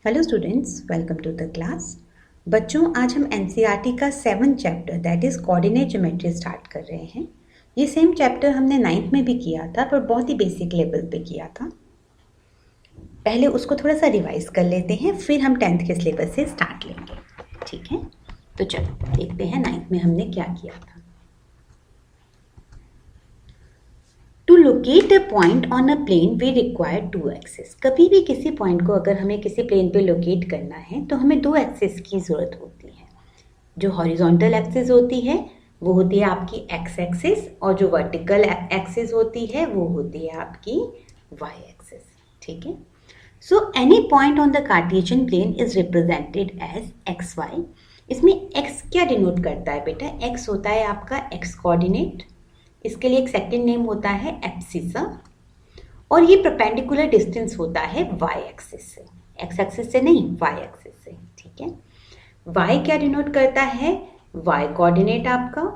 Hello students, welcome to the class. बच्चों, आज हम एनसीईआरटी का 7th chapter that is coordinate geometry start कर रहे हैं। ये सेम चैप्टर हमने 9th में भी किया था, पर बहुत ही बेसिक लेवल पे किया था। पहले उसको थोड़ा सा रिवाइज कर लेते हैं, फिर हम 10th के सिलेबस से स्टार्ट लेंगे। ठीक है, तो चलो देखते हैं 9th में हमने क्या किया था। To locate a point on a plane we require 2 axis. कभी भी किसी पॉइंट को अगर हमें किसी प्लेन पे लोकेट करना है तो हमें 2 एक्सिस की ज़रूरत होती है। जो हॉरिजॉन्टल एक्सिस होती है वो होती है आपकी एक्स एक्सिस, और जो वर्टिकल एक्सिस होती है वो होती है आपकी वाई एक्सिस। ठीक है, so any point on the Cartesian plane is represented as X Y. इसमें एक्स क्या डिनोट करता है बेटा? एक्स होता है आपका एक्स कोऑर्डिनेट, इसके लिए एक सेकंड नेम होता है एब्सिसा, और ये परपेंडिकुलर डिस्टेंस होता है वाई एक्सिस से, एक्स एक्सिस से नहीं, वाई एक्सिस से। ठीक है, y क्या डिनोट करता है? y कोऑर्डिनेट आपका,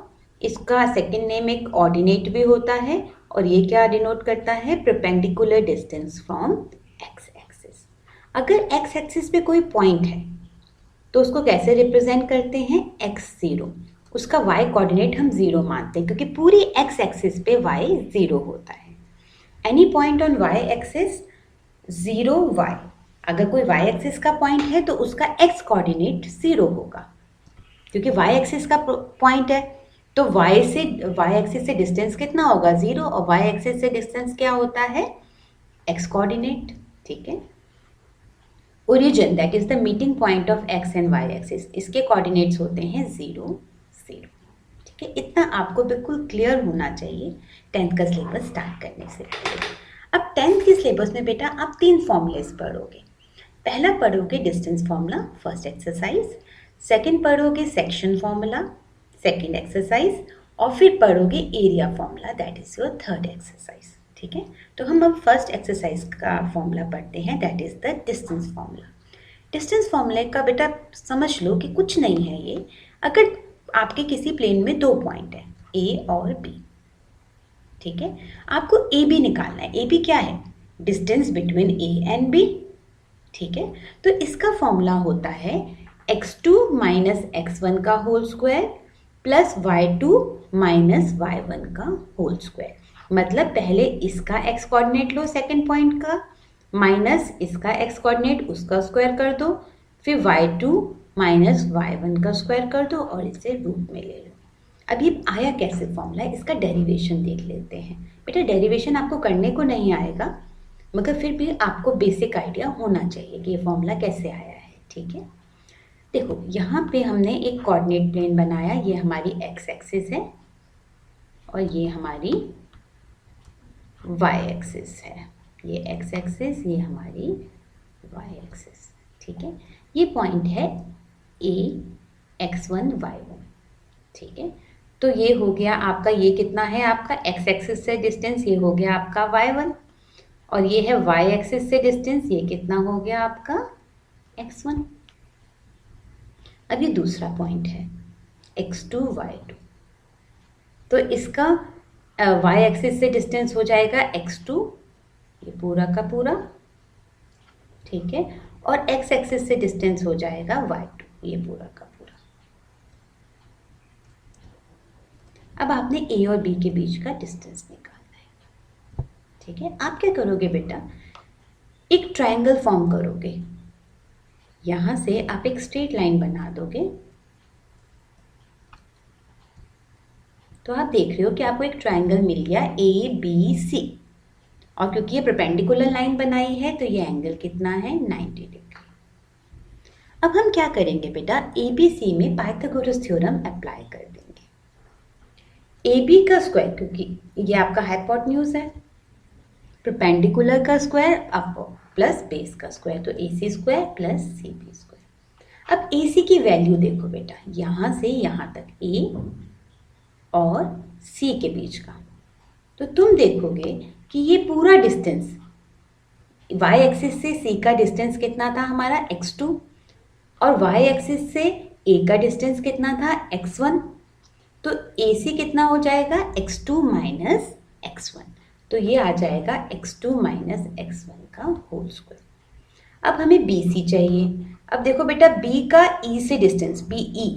इसका सेकंड नेम एक ऑर्डिनेट भी होता है, और ये क्या डिनोट करता है? Perpendicular distance from x axis. अगर x एक्सिस पे कोई पॉइंट है तो उसको कैसे रिप्रेजेंट करते हैं? x0, उसका y कोऑर्डिनेट हम 0 मानते हैं क्योंकि पूरी x एक्सिस पे y 0 होता है। Any point on y axis 0y, अगर कोई y एक्सिस का पॉइंट है तो उसका x कोऑर्डिनेट 0 होगा क्योंकि y एक्सिस का पॉइंट है, तो y एक्सिस से डिस्टेंस कितना होगा? 0, और y एक्सिस से डिस्टेंस क्या होता है? x coordinate. ठीक है, origin that is the meeting point of x and y axis, इसके कोऑर्डिनेट्स होते हैं 0 0। ठीक है, इतना आपको बिल्कुल क्लियर होना चाहिए 10th का सिलेबस स्टार्ट करने से पहले। अब 10th के सिलेबस में बेटा आप 3 फॉर्मूलेस पढ़ोगे। पहला पढ़ोगे distance formula, first exercise, second पढ़ोगे सेक्शन फॉर्मूला, सेकंड एक्सरसाइज, और फिर पढ़ोगे area formula that is your third exercise. ठीक है, तो हम अब फर्स्ट एक्सरसाइज का फॉर्मूला पढ़ते हैं that is the distance formula. Distance फॉर्मूले का बेटा समझ लो कि कुछ नहीं है ये। अगर आपके किसी प्लेन में 2 पॉइंट है ए और बी, ठीक है, आपको ए बी निकालना है। ए बी क्या है? Distance between A and B. ठीक है, तो इसका फॉर्मूला होता है x2 माइनस x1 का whole square plus y2 minus y1 का होल स्क्वायर। मतलब पहले इसका x कोऑर्डिनेट लो सेकंड पॉइंट का, माइनस इसका x कोऑर्डिनेट उसका स्क्वायर कर दो, फिर y2 माइनस y1 का स्क्वायर कर दो और इसे रूट में ले लो। अब ये आया कैसे फॉर्मूला, इसका डेरिवेशन देख लेते हैं। बेटा डेरिवेशन आपको करने को नहीं आएगा, मगर फिर भी आपको बेसिक आइडिया होना चाहिए कि ये फॉर्मूला कैसे आया है। ठीक है, देखो यहाँ पे हमने एक कोऑर्डिनेट प्लेन बनाया, ये हमारी एक्स एक्सिस है और ये हमारी वाई एक्सिस है। ये एक्स एक्सिस, ये हमारी वाई एक्सिस। ठीक है, ये पॉइंट है ए x1 y1। ठीक है, तो ये हो गया आपका, ये कितना है आपका एक्स एक्सिस से डिस्टेंस, ये हो गया आपका y1, और ये है y एक्सिस से डिस्टेंस, ये कितना हो गया आपका x1। अब ये दूसरा पॉइंट है x2 y2, तो इसका y एक्सिस से डिस्टेंस हो जाएगा x2, ये पूरा का पूरा। ठीक है, और x एक्सिस से डिस्टेंस हो जाएगा y2, ये पूरा का पूरा। अब आपने a और b के बीच का डिस्टेंस निकालना है। ठीक है, आप क्या करोगे बेटा? एक ट्रायंगल फॉर्म करोगे, यहां से आप एक स्ट्रेट लाइन बना दोगे। तो आप देख रहे हो कि आपको एक ट्रायंगल मिल गया ABC, और क्योंकि ये परपेंडिकुलर लाइन बनाई है तो ये एंगल कितना है? 90 डिग्री। अब हम क्या करेंगे बेटा? ABC में पाइथागोरस थ्योरम अप्लाई कर देंगे। AB का स्क्वायर, क्योंकि ये आपका हाइपोटेन्यूज है, परपेंडिकुलर का स्क्वायर अप प्लस बेस का स्क्वायर, तो AC square plus CB square. अब AC की वैल्यू देखो बेटा, यहां से यहां तक A और C के बीच का, तो तुम देखोगे कि ये पूरा डिस्टेंस y एक्सिस से C का डिस्टेंस कितना था हमारा? x2, और y एक्सिस से A का डिस्टेंस कितना था? x1, तो AC कितना हो जाएगा? x2 माइनस x1, तो ये आ जाएगा x2 माइनस x1 का होल स्क्वायर। अब हमें बी सी चाहिए। अब देखो बेटा बी का ई से डिस्टेंस बी ई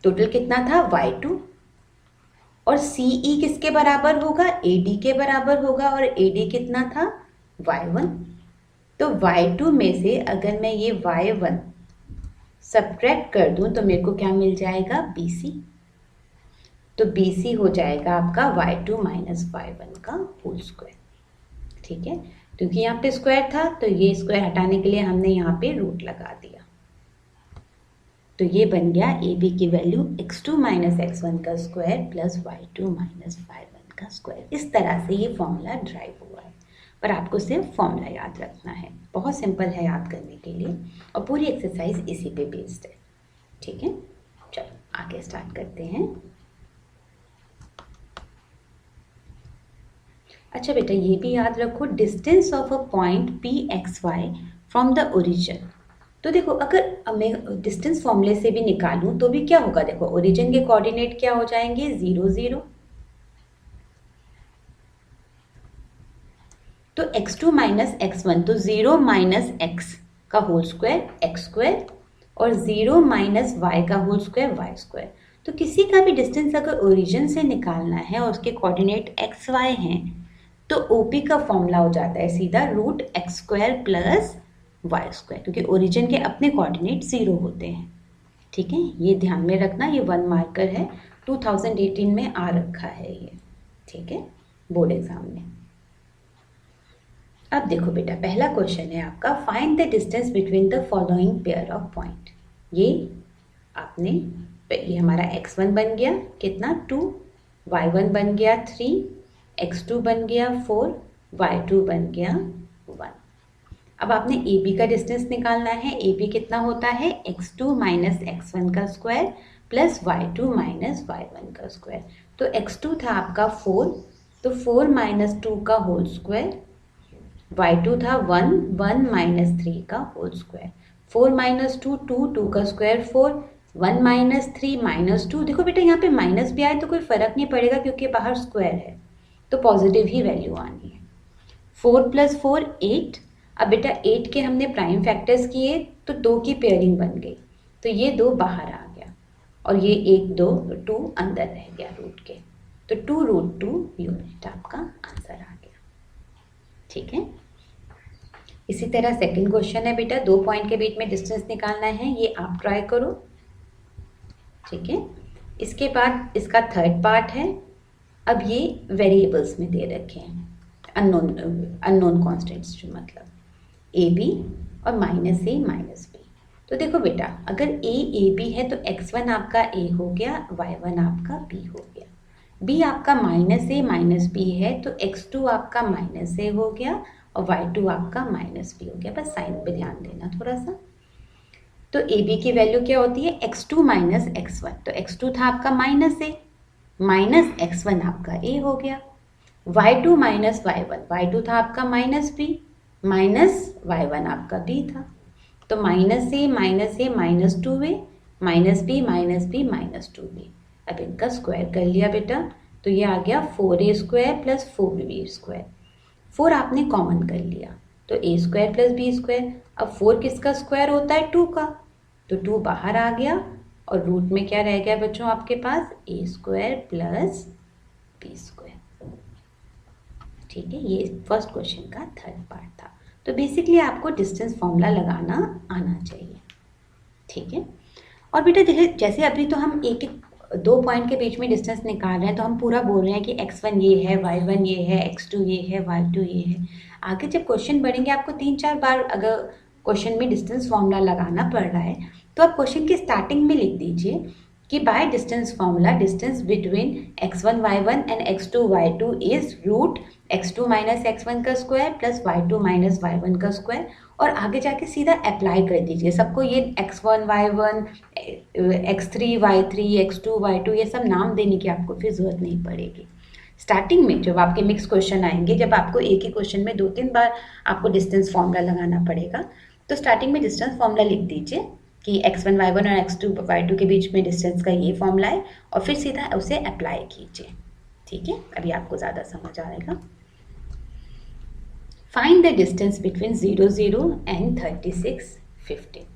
टोटल कितना था y2 और सी ई किसके बराबर होगा ए डी के बराबर होगा और ए डी कितना था y1। तो y2 में से अगर मैं ये y1 सब्ट्रैक्ट कर दूं तो मेरे को क्या मिल जाएगा BC। तो BC हो जाएगा आपका y2 माइनस y1 का होल स्क्वायर। ठीक है, क्योंकि यहाँ पे स्क्वायर था तो ये स्क्वायर हटाने के लिए हमने यहाँ पे रूट लगा दिया। तो ये बन गया AB की वैल्यू x2 माइनस x1 का square plus y2 minus y1 का स्क्वायर। इस तरह से ये फॉर्मूला ड्राइव हुआ है, पर आपको सिर्फ फॉर्मूला याद रखना है। बहुत सिंपल है याद करने के लिए और पूरी एक्सरसाइज इसी पे बेस्ड है। ठीक है, चलो आगे स्टार्ट करते हैं। अच्छा बेटा ये भी याद रखो, distance of a point P X Y from the origin. तो देखो अगर मैं डिस्टेंस फॉर्मूले से भी निकालूं तो भी क्या होगा, देखो ओरिजिन के कोऑर्डिनेट क्या हो जाएंगे 0 0। तो x2 माइनस x1 तो 0 माइनस x का होल स्क्वायर एक्स स्क्वायर और 0 माइनस y का होल स्क्वायर वाई स्क्वायर। तो किसी का भी डिस्टेंस अगर ओरिजिन से निकालना है और उसके कोऑर्डिनेट एक्स वाई हैं तो OP का फॉर्मूला हो जाता है सीधा root X square plus Y square, क्योंकि ओरिजिन के अपने कोऑर्डिनेट 0 होते हैं। ठीक है, ये ध्यान में रखना, ये 1 मार्कर है, 2018 में आ रखा है ये। ठीक है, बोर्ड एग्जाम में। अब देखो बेटा पहला क्वेश्चन है आपका, find the distance between the following pair of point. ये आपने, ये हमारा x1 बन गया कितना 2, y1 बन गया 3, x2 बन गया 4, y2 बन गया 1। अब आपने AB का डिस्टेंस निकालना है। AB कितना होता है x2 माइनस x1 का square plus y2 minus y1 का स्क्वायर। तो x2 था आपका 4, तो 4 माइनस 2 का होल स्क्वायर, y2 था 1, 1 माइनस 3 का होल स्क्वायर, 4 माइनस 2 2, 2 का स्क्वायर 4, 1 माइनस 3 माइनस 2। देखो बेटा यहाँ पे माइनस भी आए तो कोई फर्क नहीं पड़ेगा क्योंकि बाहर स्क्वायर है तो पॉजिटिव ही वैल्यू आनी है। 4 प्लस 4 8। अब बेटा 8 के हमने प्राइम फैक्टर्स किए तो 2 की पेयरिंग बन गई, तो ये 2 बाहर आ गया और ये 1 2 2 अंदर रह गया रूट के, तो 2 रूट 2 यूनिट आपका आंसर आ गया। ठीक है, इसी तरह सेकंड क्वेश्चन है बेटा, 2 पॉइंट के बीच में डिस्टेंस निकालना है, ये आप ट्राई करो। ठीक है, इसके बाद इसका थर्ड पार्ट है। अब ये वेरिएबल्स में दे रखे हैं, अननोन कॉन्स्टेंट्स, जो मतलब AB और माइनस A माइनस B। तो देखो बेटा अगर AB है तो x1 आपका A हो गया, y1 आपका B हो गया। B आपका माइनस A माइनस B है तो x2 आपका माइनस A हो गया और y2 आपका माइनस B हो गया। बस साइन पे ध्यान देना थोड़ा सा। तो AB की वैल्यू क्या होती है x2 माइनस x1, तो x2 था आपका माइनस A माइनस x1 आपका A हो गया। y2 माइनस y1, y2 था आपका माइनस B माइनस y1 आपका B था, तो minus A minus 2A minus B minus 2B। अब इनका स्क्वायर कर लिया बेटा तो ये आ गया 4A square plus 4B square. 4 आपने कॉमन कर लिया तो A square plus B square. अब 4 किसका स्क्वायर होता है 2 का, तो 2 बाहर आ गया और रूट में क्या रह गया बच्चों आपके पास A square plus B square. ठीक है, ये फर्स्ट क्वेश्चन का थर्ड पार्ट था। तो बेसिकली आपको डिस्टेंस फॉर्मूला लगाना आना चाहिए। ठीक है, और बेटा देखिए जैसे अभी तो हम एक एक 2 पॉइंट के बीच में डिस्टेंस निकाल रहे हैं तो हम पूरा बोल रहे हैं कि x1 ये है, y1 ये है, x2 ये है, y2 ये है। आगे जब क्वेश्चन बढ़ेंगे आपको 3-4 बार अगर क्वेश्चन में डिस्टेंस फॉर्मूला लगाना पड़ रहा है तो आप क्वेश्चन की स्टार्टिंग में लिख दीजिए कि by distance formula distance between x1 y1 and x2 y2 is root x2 minus x1 का square plus y2 minus y1 का स्क्वायर, और आगे जाके सीधा अप्लाई कर दीजिए सबको। ये x1 y1 x3 y3 x2 y2 ये सब नाम देने की आपको फिर ज़रूरत नहीं पड़ेगी। स्टार्टिंग में जब आपके मिक्स क्वेश्चन आएंगे, जब आपको एक ही क्वेश्चन में 2-3 बार आपको डिस्टेंस फॉर्मूला लगाना पड़ेगा, तो स्टार्टिंग में डिस्टेंस फॉर्मूला लिख दीजिए कि x1 y1 और x2 y2 के बीच में डिस्टेंस का ये फॉर्मूला है और फिर सीधा उसे अप्लाई कीजिए। ठीक है, अभी आपको ज़्यादा समझ आएगा। Find the distance between 0 0 and 36 15।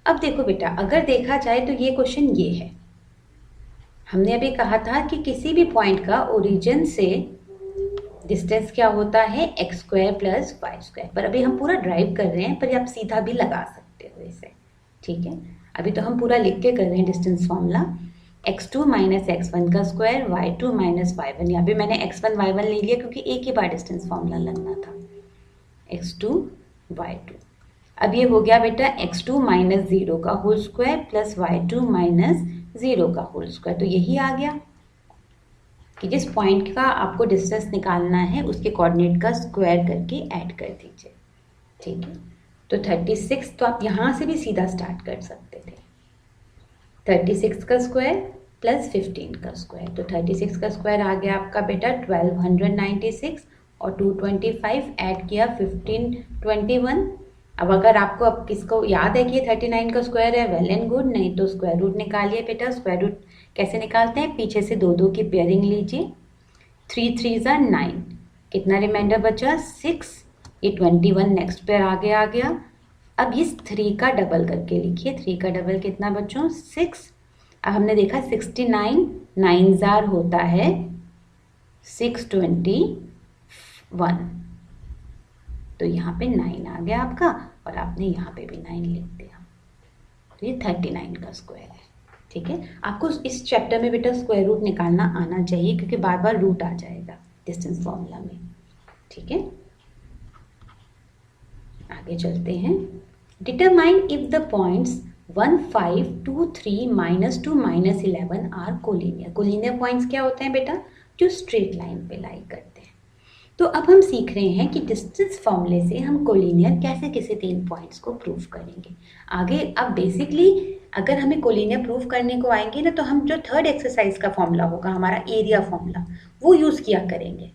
अब देखो बेटा, अगर देखा जाए तो ये क्वेश्चन ये है। हमने अभी कहा था कि किसी भी पॉइंट का ओरिजिन से डिस्टेंस क्या होता है, X square plus Y square. पर अभी हम पूरा ड्राइव कर रहे हैं, पर आप सीधा भी लगा सकते हो इसे, ठीक है। अभी तो हम पूरा लिख के कर रहे हैं distance formula, x2 minus x1 का स्क्वायर y2 माइनस y1। यहाँ पे मैंने x1 y1 ले लिया क्योंकि एक ही बार डिस्टेंस फॉर्मूला लगना था, x2 y2। अब ये हो गया बेटा x2 माइनस 0 का whole square plus y2 minus 0 का होल स्क्वायर। तो यही आ गया कि जिस पॉइंट का आपको डिस्टेंस निकालना है उसके कोऑर्डिनेट का स्क्वायर करके ऐड कर दीजिए, ठीक है। तो 36 तो आप यहाँ से भी सीधा स्टार्ट कर सकते थे, 36 का स्क्वायर प्लस 15 का स्क्वायर। तो 36 का स्क्वायर आ गया आपका बेटा 1296 और 225 ऐड किया 1521। अब अगर आपको अब किसको याद है कि 39 का स्क्वायर है, वेल एंड गुड, नहीं तो स्क्वायर रूट निकालिए बेटा। स्क्वायर रूट कैसे निकालते हैं, पीछे से दो दो की पेयरिंग लीजिए, 3 3 ज़ा 9, कितना रिमाइंडर बचा 6, ये 21 नेक्स्ट पेयर आगे आ गया। अब इस 3 का डबल करके लिखिए, 3 का डबल कितना बच्चों 6। अब हमने देखा 69 9 ज़ार होता है 621, तो यहाँ पे 9 आ गया आपका और आपने यहाँ पे भी 9 लिख दिया। तो ये 39 का स्क्वायर है, ठीक है। आपको इस चैप्टर में बेटा स्क्वायर रूट निकालना आना चाहिए क्योंकि बार बार रूट आ जाएगा डिस्टेंस फॉर्मूला में, ठीक है। आगे चलते हैं। Determine if the points 1 5 2 3 -2 -11 are collinear. Collinear points क्या होते हैं बेटा, जो स्ट्रेट लाइन पे लाई करते हैं। तो अब हम सीख रहे हैं कि डिस्टेंस फॉर्मूले से हम कोलिनियर कैसे किसी 3 पॉइंट्स को प्रूव करेंगे आगे। अब बेसिकली अगर हमें कोलिनियर प्रूव करने को आएंगे ना, तो हम जो थर्ड एक्सरसाइज का फॉर्मूला होगा हमारा एरिया फॉर्मूला, वो यूज़ किया करेंगे।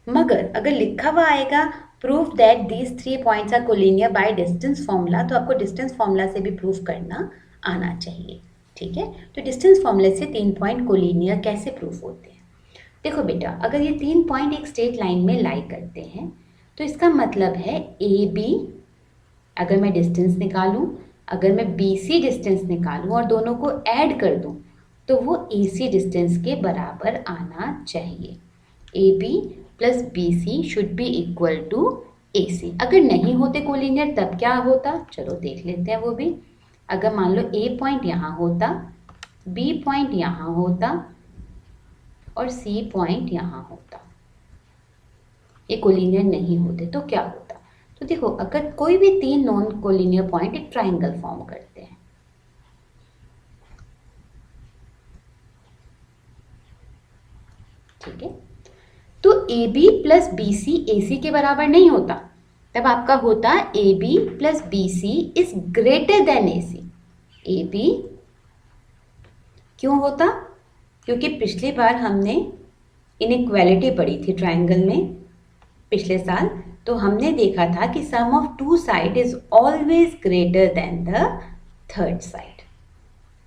मगर अगर लिखा हुआ आएगा prove that these 3 points are collinear by distance formula, तो आपको डिस्टेंस फॉर्मूला से भी प्रूव करना आना चाहिए, ठीक है। तो डिस्टेंस फॉर्मूले से 3 पॉइंट कोलिनियर कैसे प्रूव होते हैं। देखो बेटा, अगर ये 3 पॉइंट एक स्ट्रेट लाइन में लाई करते हैं तो इसका मतलब है ए बी, अगर मैं डिस्टेंस निकालूं, अगर मैं बी सी डिस्टेंस निकालूं और दोनों को ऐड कर दूं तो वो ए सी डिस्टेंस के बराबर आना चाहिए। A B plus B C should be equal to A C. अगर नहीं होते कोलिनियर तब क्या होता, चलो देख लेते हैं वो भी। अगर मान लो ए पॉइंट यहाँ होता, बी पॉइंट यहाँ होता और सी पॉइंट यहाँ होता, ये कोलिनियर नहीं होते तो क्या होता। तो देखो, अगर कोई भी 3 नॉन कोलिनियर पॉइंट एक ट्राइंगल फॉर्म करते हैं, ठीक है, तो A B plus B C A C के बराबर नहीं होता, तब आपका होता A B plus B C is greater than A C. A B क्यों होता, क्योंकि पिछली बार हमने इनइक्वालिटी पढ़ी थी ट्राइंगल में पिछले साल, तो हमने देखा था कि sum of 2 side is always greater than the third side.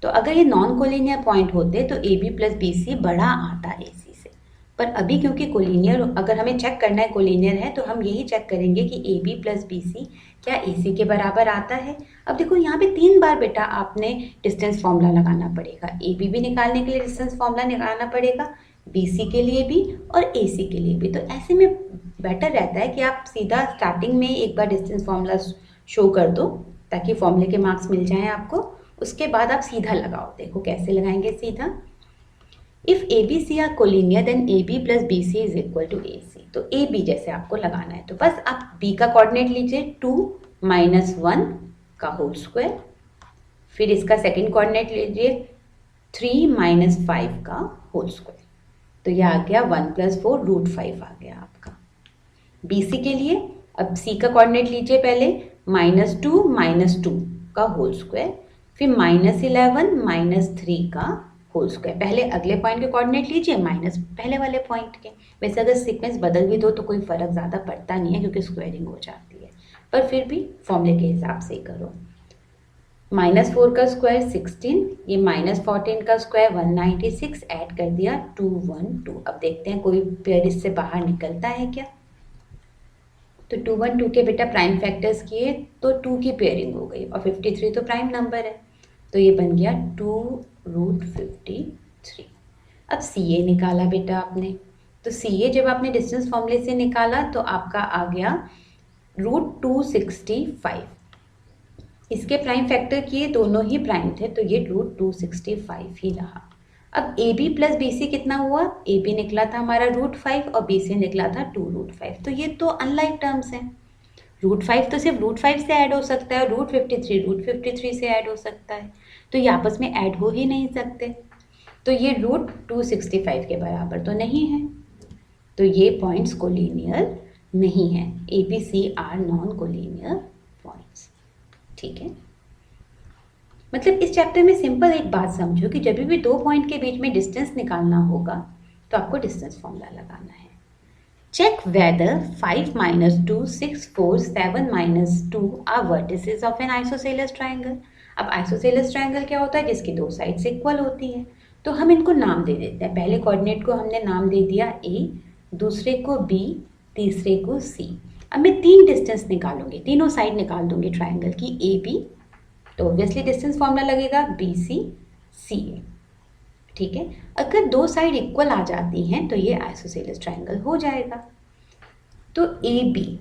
तो अगर ये नॉन कोलिनियर पॉइंट होते तो A B plus B C बड़ा आता ए सी से, पर अभी क्योंकि कोलिनियर, अगर हमें चेक करना है कोलिनियर है तो हम यही चेक करेंगे कि A B plus B C क्या ए सी के बराबर आता है। अब देखो यहाँ पे 3 बार बेटा आपने डिस्टेंस फॉर्मूला लगाना पड़ेगा, ए बी भी निकालने के लिए डिस्टेंस फॉर्मूला निकालना पड़ेगा, बी सी के लिए भी और ए सी के लिए भी। तो ऐसे में बेटर रहता है कि आप सीधा स्टार्टिंग में एक बार डिस्टेंस फॉर्मूला शो कर दो ताकि फॉर्मूले के मार्क्स मिल जाएं आपको, उसके बाद आप सीधा लगाओ। देखो कैसे लगाएंगे सीधा। If A B C are collinear then A B plus B C is equal to A C. तो ए बी जैसे आपको लगाना है तो बस आप बी का कोऑर्डिनेट लीजिए 2 - 1 का होल स्क्वायर, फिर इसका सेकंड कोऑर्डिनेट लीजिए 3 - 5 का होल स्क्वायर। तो यह आ गया 1 + 4 √5 आ गया आपका। बी सी के लिए अब सी का कोऑर्डिनेट लीजिए पहले -2 - 2 का होल स्क्वायर, फिर -11 - 3 का होल स्क्वायर। पहले अगले पॉइंट के कोऑर्डिनेट लीजिए माइनस पहले वाले पॉइंट के। वैसे अगर सीक्वेंस बदल भी दो तो कोई फ़र्क ज़्यादा पड़ता नहीं है क्योंकि स्क्वायरिंग हो जाती है, पर फिर भी फॉर्मूले के हिसाब से ही करो। -4 का स्क्वायर 16, ये -14 का स्क्वायर 196, ऐड कर दिया 212। अब देखते हैं कोई पेयर इससे बाहर निकलता है क्या। तो 2 1 2 के बेटा प्राइम फैक्टर्स किए तो 2 की पेयरिंग हो गई, और 53 तो प्राइम नंबर है, तो ये बन गया 2√53। अब सी ए निकाला बेटा आपने, तो सी ए जब आपने डिस्टेंस फॉर्मूले से निकाला तो आपका आ गया √265। इसके प्राइम फैक्टर किए, दोनों ही प्राइम थे, तो ये √265 ही रहा। अब A B plus B C कितना हुआ, ए बी निकला था हमारा √5 और बी सी निकला था 2√5, तो ये तो अनलाइक टर्म्स हैं। √5 तो सिर्फ √5 से ऐड हो सकता है, और √53 से ऐड हो सकता है, तो ये आपस में ऐड हो ही नहीं सकते, तो ये √265 के बराबर तो नहीं है, तो ये पॉइंट्स कोलिनियर नहीं है। A B C are non collinear points. ठीक है, मतलब इस चैप्टर में सिंपल एक बात समझो कि जब भी दो पॉइंट के बीच में डिस्टेंस निकालना होगा तो आपको डिस्टेंस फॉर्मूला लगाना है। Check whether 5 - 2 6 4 7 - 2 are vertices of an isosceles triangle. अब आइसोसेलेस ट्राइंगल क्या होता है, जिसकी दो साइड्स इक्वल होती हैं, तो हम इनको नाम दे देते हैं। पहले कोऑर्डिनेट को हमने नाम दे दिया ए, दूसरे को बी, तीसरे को सी। अब मैं तीन डिस्टेंस निकालूंगी, तीनों साइड निकाल दूंगी ट्राइंगल की, ए बी, तो ऑब्वियसली डिस्टेंस फॉर्मूला लगेगा बी सी सी ए। ठीक है, अगर दो साइड इक्वल आ जाती हैं तो ये आइसोसेलेस ट्राइंगल हो जाएगा। तो ए बी,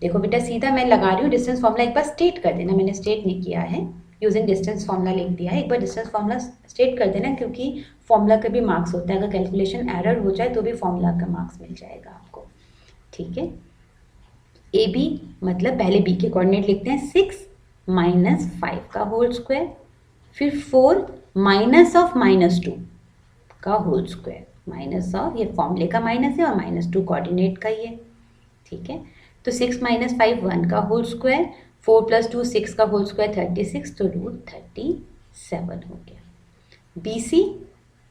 देखो बेटा सीधा मैं लगा रही हूँ, डिस्टेंस फॉर्मूला एक बार स्टेट कर देना, मैंने स्टेट नहीं किया है, यूजिंग डिस्टेंस फॉर्मूला लिख दिया है, एक बार डिस्टेंस फॉर्मूला स्टेट कर देना, क्योंकि फॉर्मूला का भी मार्क्स होता है, अगर कैलकुलेशन एरर हो जाए तो भी फॉर्मूला का मार्क्स मिल जाएगा आपको। ठीक है, ए बी मतलब पहले बी के कोऑर्डिनेट लिखते हैं, 6 - 5 का होल स्क्वायर, फिर 4 -(-2) का होल स्क्वायर, माइनस ऑफ, ये फॉर्मूले का माइनस है और -2 कोऑर्डिनेट का ही है। ठीक है, तो 6 - 5 1 का होल स्क्वायर, 4 + 2 6 का होल स्क्वायर 36, तो √37 हो गया। बी सी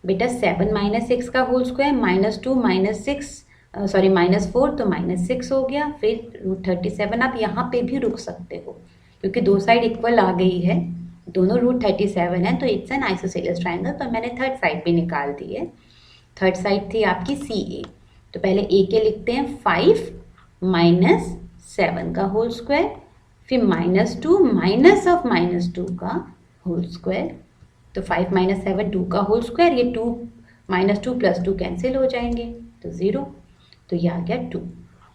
बेटा 7 - 6 का होल स्क्वायर, -2 -4 तो -6 हो गया, फिर √37। आप यहाँ पे भी रुक सकते हो क्योंकि दो साइड इक्वल आ गई है, दोनों √37 है, तो इट्स एन आइसोसेलेस ट्राइंगल। तो मैंने थर्ड साइड भी निकाल दी है, थर्ड साइड थी आपकी सी ए, तो पहले ए के लिखते हैं 5 - 7 का होल स्क्वायर, फिर -2 -(-2) का होल स्क्वायर, तो 5 - 7 2 का होल स्क्वायर, ये 2 -2 + 2 कैंसिल हो जाएंगे, तो 0, तो ये आ गया 2।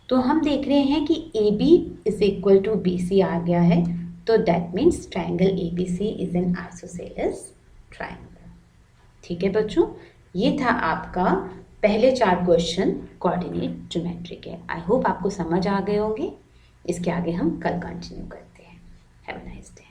तो हम देख रहे हैं कि A B is equal to B C आ गया है, तो that means triangle A B C is an isosceles triangle. ठीक है बच्चों, ये था आपका पहले 4 क्वेश्चन कोऑर्डिनेट ज्योमेट्री के। आई होप आपको समझ आ गए होंगे। इसके आगे हम कल कंटिन्यू करते हैं। Have a nice day.